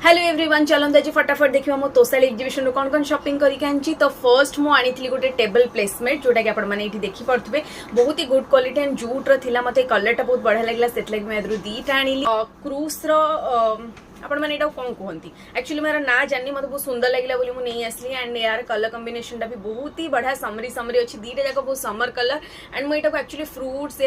Hello everyone चलते आज फटाफट देखा मो तोसाली एक्जिबिशन कौन कौन शॉपिंग करके तो फर्स्ट मु आनी गोटे टेबल प्लेसमेट जोटा कि आपने देखी पड़े बहुत ही गुड क्वालिटी एंड जूट रा मत कलर टा बहुत बढ़िया लगे से मुझे दीटा आनी क्रूज आपण मैंने कौन कहती एक्चुअली मेरा ना जानी मतलब बहुत सुंदर लगे बोली मुझे नहीं आसली एंड यार कलर कॉम्बिनेशन भी बहुत ही बढ़िया समरी समरी अच्छी दीटा जाक बहुत समर कलर एंड मुझे एक्चुअली फ्रूट्स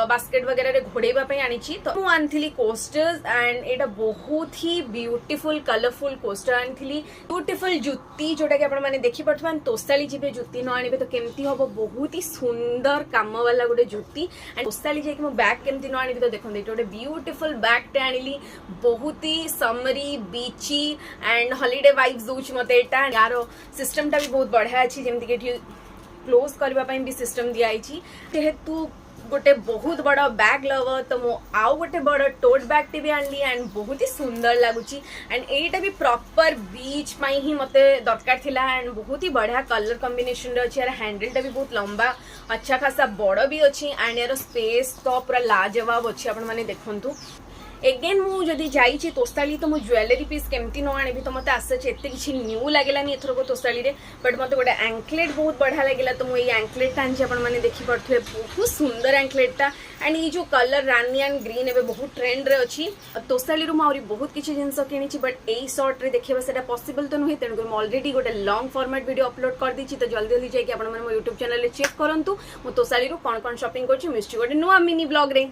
बास्केट वगैरह घोड़ाई आनी तो मुझे आनी कोस्टर्स एंड यहाँ बहुत ही ब्यूटीफुल कलरफुल कोस्टर आनी ब्यूटीफुल जुती जोटा कि आपने देखिपे तोसाली जी जुती न आने तो केमती हम बहुत ही सुंदर कम वाला गोटे जुती एंड तोसाली जाकि बैग केमती न आनी तो देखते गोटे ब्यूटीफुल बैग टे आनी बहुत ही समरी बीची एंड हॉलिडे वाइब्स दूच मत यार सिस्टम टा भी बहुत बढ़िया अच्छी जमी कि क्लोज करने भी सिस्टम दिखाई जेहेतु गोटे बहुत बड़ बैग लवर तो मो आउ गोटे बड़ टोट बैग टे भी आनली एंड बहुत ही सुंदर लगुच एंड एटा भी प्रॉपर बीच पाई ही मते दरकार थिला एंड बहुत ही बढ़िया कलर कॉम्बिनेशन रे अछि यार हैंडल टा भी बहुत लंबा अच्छा खासा बड़ भी अछि एंड यार स्पेस तो पूरा लाजवाब अछि आपण माने देखंतु एगेन मुझे जाइए तोसाली तो मुझे ज्वेलरी पीस केमती न आने तो मत आसे एत कि न्यू लगेलानी एथरक तोसाली रे बट मत गोटे एंकलेट बहुत बढ़िया लगे तो मुझे एंकलेट आनी आपने देखिपे बहुत सुंदर एंकलेटा एंड ये जो कलर रानी एंड ग्रीन एवं बहुत ट्रेंड रे अच्छी तोसाली मुझे बहुत किसी जिनस किनी बट यही सर्ट रे देखा से पॉसिबल तो नुहे तेणुक अलरेडी गोटे लॉन्ग फॉर्मेट वीडियो अपलोड कर दी तो जल्दी जल्दी जाकि आप यूट्यूब चैनल चेक करूँ मो तोसाली कौन कौन शॉपिंग कर गोटे नुआ मिनी ब्लॉग रे।